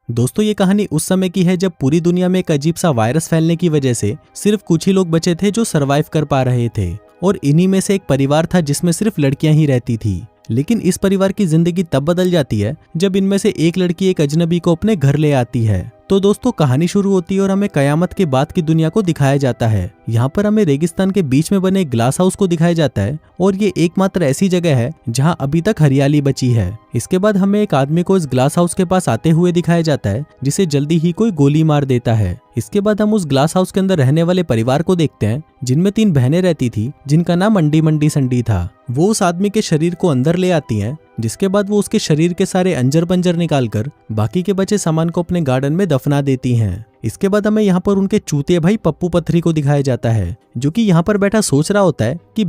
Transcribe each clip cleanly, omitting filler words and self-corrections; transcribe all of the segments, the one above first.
दोस्तों ये कहानी उस समय की है जब पूरी दुनिया में एक अजीब सा वायरस फैलने की वजह से सिर्फ कुछ ही लोग बचे थे जो सरवाइव कर पा रहे थे। और इन्हीं में से एक परिवार था जिसमें सिर्फ लड़कियां ही रहती थी। लेकिन इस परिवार की जिंदगी तब बदल जाती है जब इनमें से एक लड़की एक अजनबी को अपने घर ले आती है। तो दोस्तों कहानी शुरू होती है और हमें कयामत के बाद की दुनिया को दिखाया जाता है। यहाँ पर हमें रेगिस्तान के बीच में बने एक ग्लास हाउस को दिखाया जाता है और ये एकमात्र ऐसी जगह है जहाँ अभी तक हरियाली बची है। इसके बाद हमें एक आदमी को इस ग्लास हाउस के पास आते हुए दिखाया जाता है जिसे जल्दी ही कोई गोली मार देता है। इसके बाद हम उस ग्लास हाउस के अंदर रहने वाले परिवार को देखते हैं जिनमें 3 बहनें रहती थी जिनका नाम अंडी मंडी संडी था। वो उस आदमी के शरीर को अंदर ले आती हैं, जिसके बाद वो उसके शरीर के सारे अंजर पंजर निकालकर बाकी के बचे सामान को अपने गार्डन में दफना देती हैं। इसके बाद हमें यहाँ पर उनके चूतिए भाई पप्पू पथरी को दिखाया जाता है जो कि यहाँ पर बैठा सोच रहा होता है कि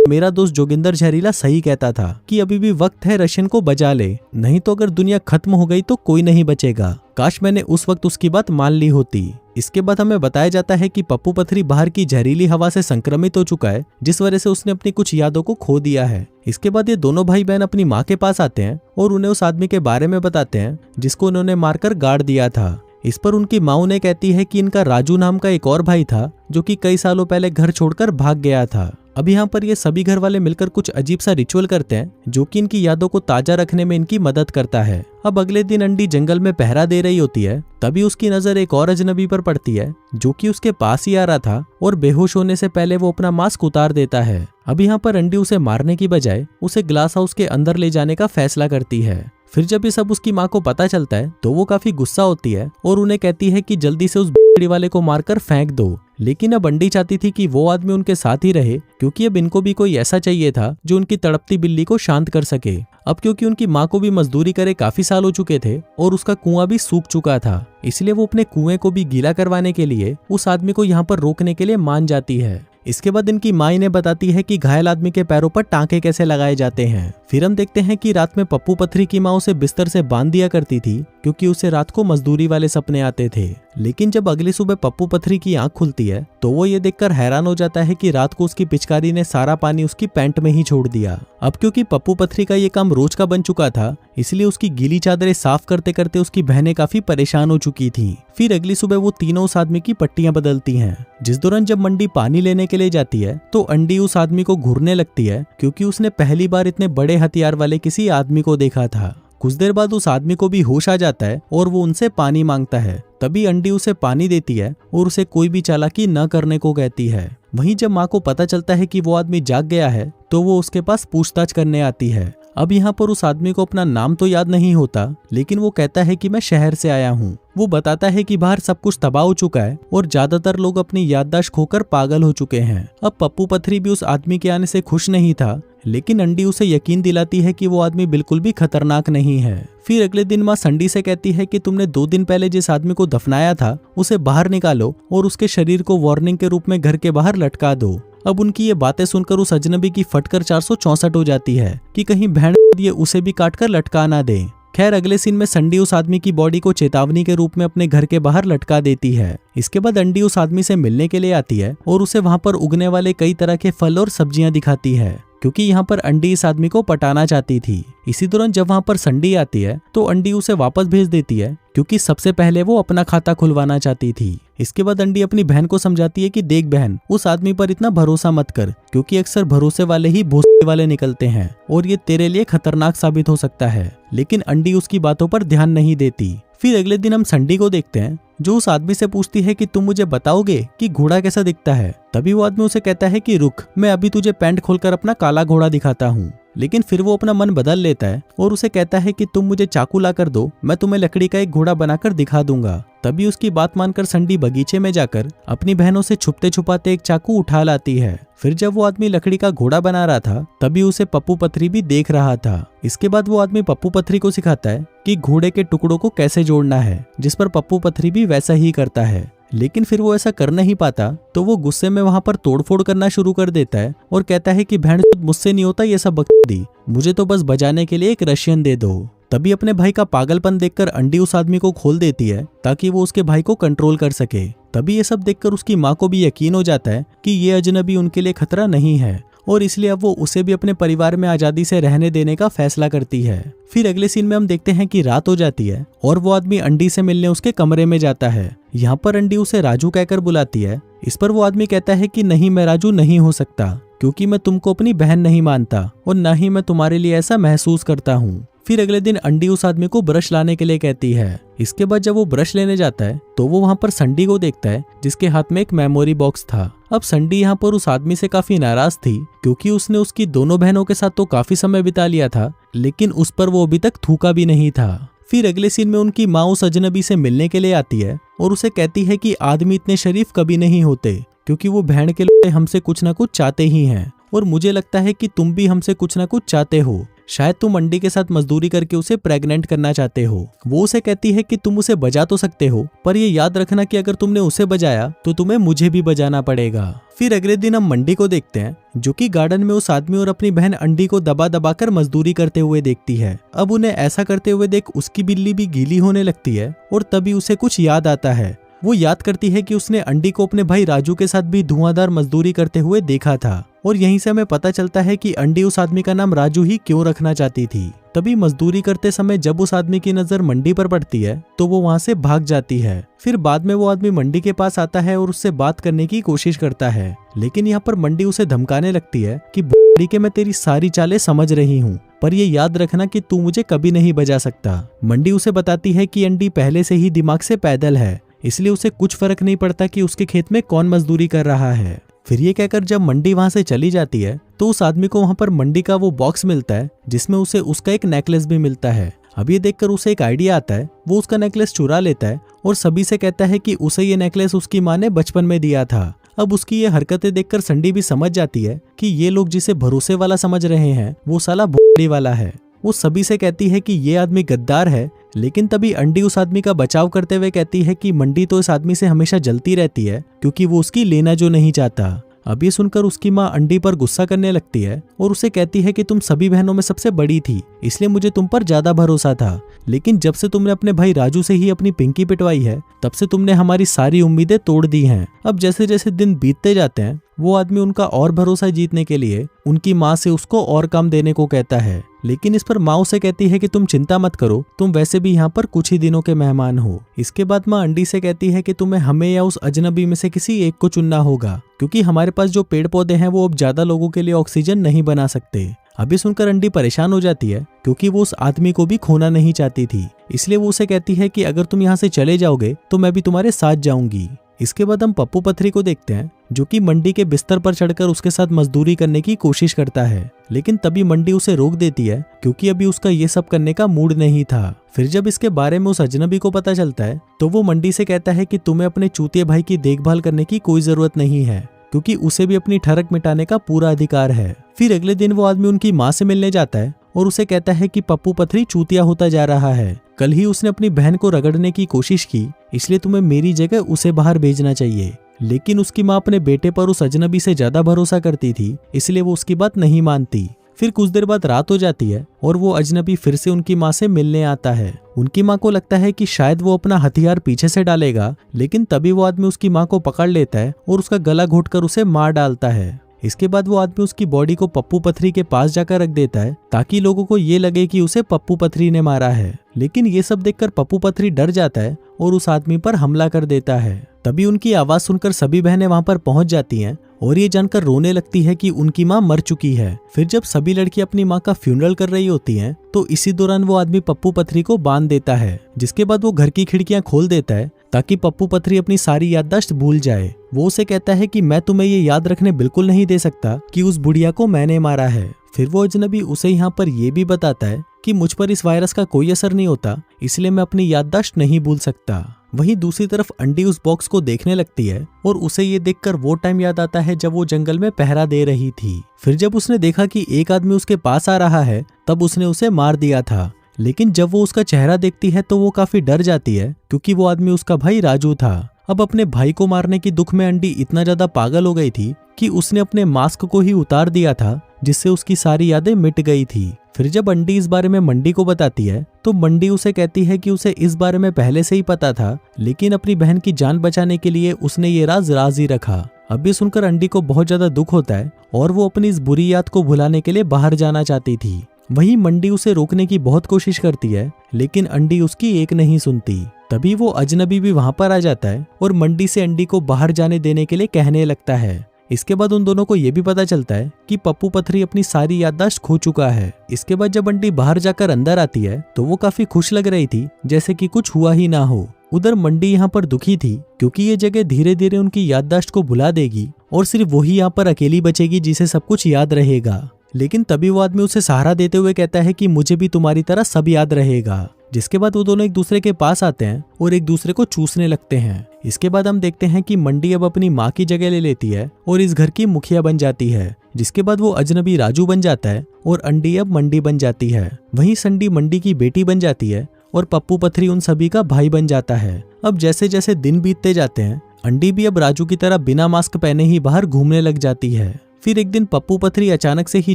मेरा दोस्त जोगिंदर जहरीला सही कहता था कि अभी भी वक्त है रशियन को बजा ले, नहीं तो अगर दुनिया खत्म हो गई तो कोई नहीं बचेगा। काश मैंने उस वक्त उसकी बात मान ली होती। इसके बाद हमें बताया जाता है कि पप्पू पथरी बाहर की जहरीली हवा से संक्रमित हो चुका है, जिस वजह से उसने अपनी कुछ यादों को खो दिया है। इसके बाद ये दोनों भाई बहन अपनी माँ के पास आते हैं और उन्हें उस आदमी के बारे में बताते हैं जिसको उन्होंने मारकर गाड़ दिया था। इस पर उनकी माँ उन्हें कहती है कि इनका राजू नाम का एक और भाई था जो कि कई सालों पहले घर छोड़कर भाग गया था। अब यहाँ पर ये सभी घर वाले मिलकर कुछ अजीब सा रिचुअल करते हैं जो कि इनकी यादों को ताजा रखने में इनकी मदद करता है। अब अगले दिन अंडी जंगल में पहरा दे रही होती है, तभी उसकी नजर एक और अजनबी पर पड़ती है जो कि उसके पास ही आ रहा था और बेहोश होने से पहले वो अपना मास्क उतार देता है। अब यहाँ पर अंडी उसे मारने की बजाय उसे ग्लास हाउस के अंदर ले जाने का फैसला करती है। फिर जब ये सब उसकी माँ को पता चलता है तो वो काफी गुस्सा होती है और उन्हें कहती है कि जल्दी से उस बकरी वाले को मारकर फेंक दो। लेकिन अब अंडी चाहती थी कि वो आदमी उनके साथ ही रहे क्योंकि अब इनको भी कोई ऐसा चाहिए था जो उनकी तड़पती बिल्ली को शांत कर सके। अब क्योंकि उनकी माँ को भी मजदूरी करे काफी साल हो चुके थे और उसका कुआं भी सूख चुका था, इसलिए वो अपने कुएं को भी गीला करवाने के लिए उस आदमी को यहाँ पर रोकने के लिए मान जाती है। इसके बाद इनकी माँ इन्हें बताती है कि घायल आदमी के पैरों पर टांके कैसे लगाए जाते हैं। फिर हम देखते हैं कि रात में पप्पू पथरी की माँ उसे बिस्तर से बांध दिया करती थी क्योंकि उसे रात को मजदूरी वाले सपने आते थे। लेकिन जब अगली सुबह पप्पू पथरी की आंख खुलती है तो वो ये देखकर हैरान हो जाता है कि रात को उसकी पिचकारी ने सारा पानी उसकी पैंट में ही छोड़ दिया। अब क्योंकि पप्पू पथरी का ये काम रोज का बन चुका था, इसलिए उसकी गीली चादरें साफ करते करते उसकी बहनें काफी परेशान हो चुकी थी। फिर अगली सुबह वो तीनों उस आदमी की पट्टियां बदलती हैं। जिस दौरान जब मंडी पानी लेने के लिए जाती है तो अंडी उस आदमी को घूरने लगती है क्योंकि उसने पहली बार इतने बड़े हथियार वाले किसी आदमी को देखा था। कुछ देर बाद उस आदमी को भी होश आ जाता है और वो उनसे पानी मांगता है। तभी अंडी उसे पानी देती है और उसे कोई भी चालाकी न करने को कहती है। वहीं जब माँ को पता चलता है कि वो आदमी जाग गया है तो वो उसके पास पूछताछ करने आती है। अब यहाँ पर उस आदमी को अपना नाम तो याद नहीं होता, लेकिन वो कहता है कि मैं शहर से आया हूँ। वो बताता है कि बाहर सब कुछ तबाह हो चुका है और ज्यादातर लोग अपनी याददाश्त खोकर पागल हो चुके हैं। अब पप्पू पथरी भी उस आदमी के आने से खुश नहीं था, लेकिन अंडी उसे यकीन दिलाती है कि वो आदमी बिल्कुल भी खतरनाक नहीं है। फिर अगले दिन माँ संडी से कहती है कि तुमने 2 दिन पहले जिस आदमी को दफनाया था उसे बाहर निकालो और उसके शरीर को वार्निंग के रूप में घर के बाहर लटका दो। अब उनकी ये बातें सुनकर उस अजनबी की फटकर 464 हो जाती है कि कहीं बहन ये उसे भी काटकर लटका ना दे। खैर अगले सीन में संडी उस आदमी की बॉडी को चेतावनी के रूप में अपने घर के बाहर लटका देती है। इसके बाद अंडी उस आदमी से मिलने के लिए आती है और उसे वहां पर उगने वाले कई तरह के फल और सब्जियां दिखाती है क्योंकि यहाँ पर अंडी इस आदमी को पटाना चाहती थी। इसी दौरान जब वहां पर संडी आती है तो अंडी उसे वापस भेज देती है क्योंकि सबसे पहले वो अपना खाता खुलवाना चाहती थी। इसके बाद अंडी अपनी बहन को समझाती है कि देख बहन, उस आदमी पर इतना भरोसा मत कर क्योंकि अक्सर भरोसे वाले ही भोसले वाले निकलते हैं और ये तेरे लिए खतरनाक साबित हो सकता है। लेकिन अंडी उसकी बातों पर ध्यान नहीं देती। फिर अगले दिन हम संडी को देखते हैं जो उस आदमी से पूछती है कि तुम मुझे बताओगे कि घोड़ा कैसा दिखता है। तभी वो आदमी उसे कहता है कि रुक, मैं अभी तुझे पैंट खोलकर अपना काला घोड़ा दिखाता हूँ। लेकिन फिर वो अपना मन बदल लेता है और उसे कहता है कि तुम मुझे चाकू ला कर दो, मैं तुम्हें लकड़ी का एक घोड़ा बनाकर दिखा दूंगा। तभी उसकी बात मानकर संडी बगीचे में जाकर अपनी बहनों से छुपते छुपाते एक चाकू उठा लाती है। फिर जब वो आदमी लकड़ी का घोड़ा बना रहा था तभी उसे पप्पू पथरी भी देख रहा था। इसके बाद वो आदमी पप्पू पथरी को सिखाता है कि घोड़े के टुकड़ों को कैसे जोड़ना है, जिस पर पप्पू पथरी भी वैसा ही करता है। लेकिन फिर वो ऐसा कर नहीं पाता तो वो गुस्से में वहां पर तोड़फोड़ करना शुरू कर देता है और कहता है कि बहन मुझसे नहीं होता ये सब बकचोदी, मुझे तो बस बजाने के लिए एक रशियन दे दो। तभी अपने भाई का पागलपन देखकर अंडी उस आदमी को खोल देती है ताकि वो उसके भाई को कंट्रोल कर सके। तभी ये सब देखकर उसकी माँ को भी यकीन हो जाता है कि ये अजनबी उनके लिए खतरा नहीं है और इसलिए अब वो उसे भी अपने परिवार में आजादी से रहने देने का फैसला करती है। फिर अगले सीन में हम देखते हैं कि रात हो जाती है और वो आदमी अंडी से मिलने उसके कमरे में जाता है। यहाँ पर अंडी उसे राजू कहकर बुलाती है। इस पर वो आदमी कहता है कि नहीं, मैं राजू नहीं हो सकता, क्योंकि मैं तुमको अपनी बहन नहीं मानता और न ही मैं तुम्हारे लिए ऐसा महसूस करता हूँ। फिर अगले दिन अंडी उस आदमी को ब्रश लाने के लिए कहती है। इसके बाद जब वो ब्रश लेने जाता है तो वो वहाँ पर संडी को देखता है, जिसके हाथ में एक मेमोरी बॉक्स था। अब संडी यहाँ पर उस आदमी से काफी नाराज थी, क्योंकि उसने उसकी दोनों बहनों के साथ तो काफी समय बिता लिया था, लेकिन उस पर वो अभी तक थूका भी नहीं था। फिर अगले सीन में उनकी माँ उस अजनबी से मिलने के लिए आती है और उसे कहती है कि आदमी इतने शरीफ कभी नहीं होते, क्योंकि वो बहन के लोग हमसे कुछ ना कुछ चाहते ही हैं, और मुझे लगता है कि तुम भी हमसे कुछ ना कुछ चाहते हो। शायद तुम अंडी के साथ मजदूरी करके उसे प्रेग्नेंट करना चाहते हो। वो उसे कहती है कि तुम उसे बजा तो सकते हो, पर ये याद रखना कि अगर तुमने उसे बजाया तो तुम्हें मुझे भी बजाना पड़ेगा। फिर अगले दिन हम मंडी को देखते हैं, जो कि गार्डन में उस आदमी और अपनी बहन अंडी को दबा दबा कर मजदूरी करते हुए देखती है। अब उन्हें ऐसा करते हुए देख उसकी बिल्ली भी गीली होने लगती है और तभी उसे कुछ याद आता है। वो याद करती है कि उसने अंडी को अपने भाई राजू के साथ भी धुआंधार मजदूरी करते हुए देखा था, और यहीं से हमें पता चलता है कि अंडी उस आदमी का नाम राजू ही क्यों रखना चाहती थी। तभी मजदूरी करते समय जब उस आदमी की नजर मंडी पर पड़ती है तो वो वहां से भाग जाती है। फिर बाद में वो आदमी मंडी के पास आता है और उससे बात करने की कोशिश करता है, लेकिन यहाँ पर मंडी उसे धमकाने लगती है कि बुढ़ी के मैं तेरी सारी चालें समझ रही हूँ, पर ये याद रखना कि तू मुझे कभी नहीं बजा सकता। मंडी उसे बताती है कि अंडी पहले से ही दिमाग से पैदल है, इसलिए उसे कुछ फर्क नहीं पड़ता कि उसके खेत में कौन मजदूरी कर रहा है। फिर ये कहकर जब मंडी वहां से चली जाती है तो उस आदमी को वहां पर मंडी का वो बॉक्स मिलता है, जिसमें उसे उसका एक नेकलेस भी मिलता है। अब ये देखकर उसे एक आइडिया आता है, वो उसका नेकलेस चुरा लेता है और सभी से कहता है कि उसे ये नेकलेस उसकी माँ ने बचपन में दिया था। अब उसकी ये हरकतें देखकर संडी भी समझ जाती है कि ये लोग जिसे भरोसे वाला समझ रहे हैं वो साला भोड़ी वाला है। वो सभी से कहती है कि ये आदमी गद्दार है, लेकिन तभी अंडी उस आदमी का बचाव करते हुए कहती है कि मंडी तो इस आदमी से हमेशा जलती रहती है, क्योंकि वो उसकी लेना जो नहीं चाहता। अब ये सुनकर उसकी माँ अंडी पर गुस्सा करने लगती है और उसे कहती है कि तुम सभी बहनों में सबसे बड़ी थी, इसलिए मुझे तुम पर ज्यादा भरोसा था, लेकिन जब से तुमने अपने भाई राजू से ही अपनी पिंकी पिटवाई है तब से तुमने हमारी सारी उम्मीदें तोड़ दी हैं। अब जैसे जैसे दिन बीतते जाते हैं वो आदमी उनका और भरोसा जीतने के लिए उनकी माँ से उसको और काम देने को कहता है, लेकिन इस पर माँ उसे कहती है कि तुम चिंता मत करो, तुम वैसे भी यहाँ पर कुछ ही दिनों के मेहमान हो। इसके बाद माँ अंडी से कहती है कि तुम्हें हमें या उस अजनबी में से किसी एक को चुनना होगा, क्योंकि हमारे पास जो पेड़ पौधे हैं वो अब ज्यादा लोगों के लिए ऑक्सीजन नहीं बना सकते। अभी सुनकर अंडी परेशान हो जाती है, क्योंकि वो उस आदमी को भी खोना नहीं चाहती थी, इसलिए वो उसे कहती है कि अगर तुम यहाँ से चले जाओगे तो मैं भी तुम्हारे साथ जाऊंगी। इसके बाद हम पप्पू पथरी को देखते हैं, जो कि मंडी के बिस्तर पर चढ़कर उसके साथ मजदूरी करने की कोशिश करता है, लेकिन तभी मंडी उसे रोक देती है, क्योंकि अभी उसका ये सब करने का मूड नहीं था। फिर जब इसके बारे में उस अजनबी को पता चलता है तो वो मंडी से कहता है कि तुम्हें अपने चूतिए भाई की देखभाल करने की कोई जरूरत नहीं है, क्योंकि उसे भी अपनी ठरक मिटाने का पूरा अधिकार है। फिर अगले दिन वो आदमी उनकी माँ से मिलने जाता है और उसे कहता है कि पप्पू पथरी चूतिया होता जा रहा है, कल ही उसने अपनी बहन को रगड़ने की कोशिश की, इसलिए तुम्हें मेरी जगह उसे बाहर भेजना चाहिए। लेकिन उसकी माँ अपने बेटे पर उस अजनबी से ज्यादा भरोसा करती थी, इसलिए वो उसकी बात नहीं मानती। फिर कुछ देर बाद रात हो जाती है और वो अजनबी फिर से उनकी माँ से मिलने आता है। उनकी माँ को लगता है कि शायद वो अपना हथियार पीछे से डालेगा, लेकिन तभी वो आदमी उसकी माँ को पकड़ लेता है और उसका गला घोंटकर उसे मार डालता है। इसके बाद वो आदमी उसकी बॉडी को पप्पू पथरी के पास जाकर रख देता है, ताकि लोगों को ये लगे कि उसे पप्पू पथरी ने मारा है। लेकिन ये सब देखकर पप्पू पथरी डर जाता है और उस आदमी पर हमला कर देता है। तभी उनकी आवाज सुनकर सभी बहनें वहां पर पहुंच जाती हैं और ये जानकर रोने लगती है कि उनकी माँ मर चुकी है। फिर जब सभी लड़की अपनी माँ का फ्यूनरल कर रही होती हैं, तो इसी दौरान वो आदमी पप्पू पथरी को बांध देता है, जिसके बाद वो घर की खिड़कियां खोल देता है ताकि पप्पू पथरी अपनी सारी याददाश्त भूल जाए। वो उसे कहता है कि मैं तुम्हें ये याद रखने बिल्कुल नहीं दे सकता कि उस बुढ़िया को मैंने मारा है। फिर वो अजनबी उसे यहाँ पर ये भी बताता है कि मुझ पर इस वायरस का कोई असर नहीं होता, इसलिए मैं अपनी याददाश्त नहीं भूल सकता। वहीं दूसरी तरफ अंडी उस बॉक्स को देखने लगती है और उसे ये देखकर वो टाइम याद आता है जब वो जंगल में पहरा दे रही थी। फिर जब उसने देखा कि एक आदमी उसके पास आ रहा है तब उसने उसे मार दिया था, लेकिन जब वो उसका चेहरा देखती है तो वो काफी डर जाती है, क्योंकि वो आदमी उसका भाई राजू था। अब अपने भाई को मारने की दुख में अंडी इतना ज्यादा पागल हो गई थी कि उसने अपने मास्क को ही उतार दिया था, जिससे उसकी सारी यादें मिट गई थी। फिर जब अंडी इस बारे में मंडी को बताती है तो मंडी उसे कहती है कि उसे इस बारे में पहले से ही पता था, लेकिन अपनी बहन की जान बचाने के लिए उसने ये राज ही रखा। अब ये सुनकर अंडी को बहुत ज्यादा दुख होता है और वो अपनी इस बुरी याद को भुलाने के लिए बाहर जाना चाहती थी। वहीं मंडी उसे रोकने की बहुत कोशिश करती है, लेकिन अंडी उसकी एक नहीं सुनती। तभी वो अजनबी भी वहां पर आ जाता है और मंडी से अंडी को बाहर जाने देने के लिए कहने लगता है। इसके बाद उन दोनों को ये भी पता चलता है कि पप्पू पथरी अपनी सारी याददाश्त खो चुका है। इसके बाद जब अंडी बाहर जाकर अंदर आती है तो वो काफी खुश लग रही थी, जैसे कि कुछ हुआ ही ना हो। उधर मंडी यहाँ पर दुखी थी क्योंकि ये जगह धीरे धीरे उनकी याददाश्त को भुला देगी और सिर्फ वही यहाँ पर अकेली बचेगी जिसे सब कुछ याद रहेगा। लेकिन तभी वो आदमी उसे सहारा देते हुए कहता है कि मुझे भी तुम्हारी तरह सब याद रहेगा। जिसके बाद वो दोनों एक दूसरे के पास आते हैं और एक दूसरे को चूसने लगते हैं। इसके बाद हम देखते हैं कि मंडी अब अपनी माँ की जगह ले लेती है और इस घर की मुखिया बन जाती है। जिसके बाद वो अजनबी राजू बन जाता है और अंडी अब मंडी बन जाती है। वहीं संडी मंडी की बेटी बन जाती है और पप्पू पथरी उन सभी का भाई बन जाता है। अब जैसे जैसे दिन बीतते जाते हैं, अंडी भी अब राजू की तरह बिना मास्क पहने ही बाहर घूमने लग जाती है। फिर एक दिन पप्पू पथरी अचानक से ही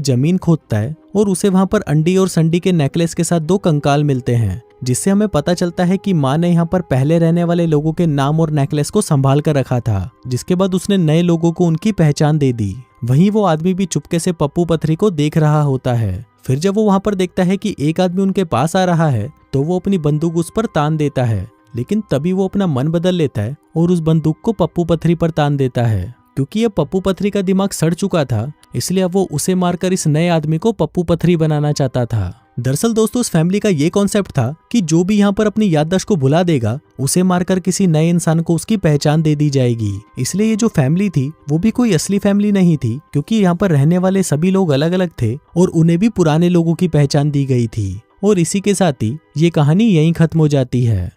जमीन खोदता है और उसे वहां पर अंडी और संडी के नेकलेस के साथ 2 कंकाल मिलते हैं, जिससे हमें पता चलता है कि माँ ने यहाँ पर पहले रहने वाले लोगों के नाम और नेकलेस को संभाल कर रखा था। जिसके बाद उसने नए लोगों को उनकी पहचान दे दी। वहीं वो आदमी भी चुपके से पप्पू पथरी को देख रहा होता है। फिर जब वो वहां पर देखता है कि एक आदमी उनके पास आ रहा है तो वो अपनी बंदूक उस पर तान देता है, लेकिन तभी वो अपना मन बदल लेता है और उस बंदूक को पप्पू पथरी पर तान देता है। क्योंकि अब पप्पू पथरी का दिमाग सड़ चुका था, इसलिए अब वो उसे मारकर इस नए आदमी को पप्पू पथरी बनाना चाहता था। दरअसल दोस्तों, इस फैमिली का ये कॉन्सेप्ट था कि जो भी यहाँ पर अपनी याददाश्त को भुला देगा, उसे मारकर किसी नए इंसान को उसकी पहचान दे दी जाएगी। इसलिए ये जो फैमिली थी वो भी कोई असली फैमिली नहीं थी, क्योंकि यहाँ पर रहने वाले सभी लोग अलग अलग थे और उन्हें भी पुराने लोगों की पहचान दी गई थी। और इसी के साथ ही ये कहानी यहीं खत्म हो जाती है।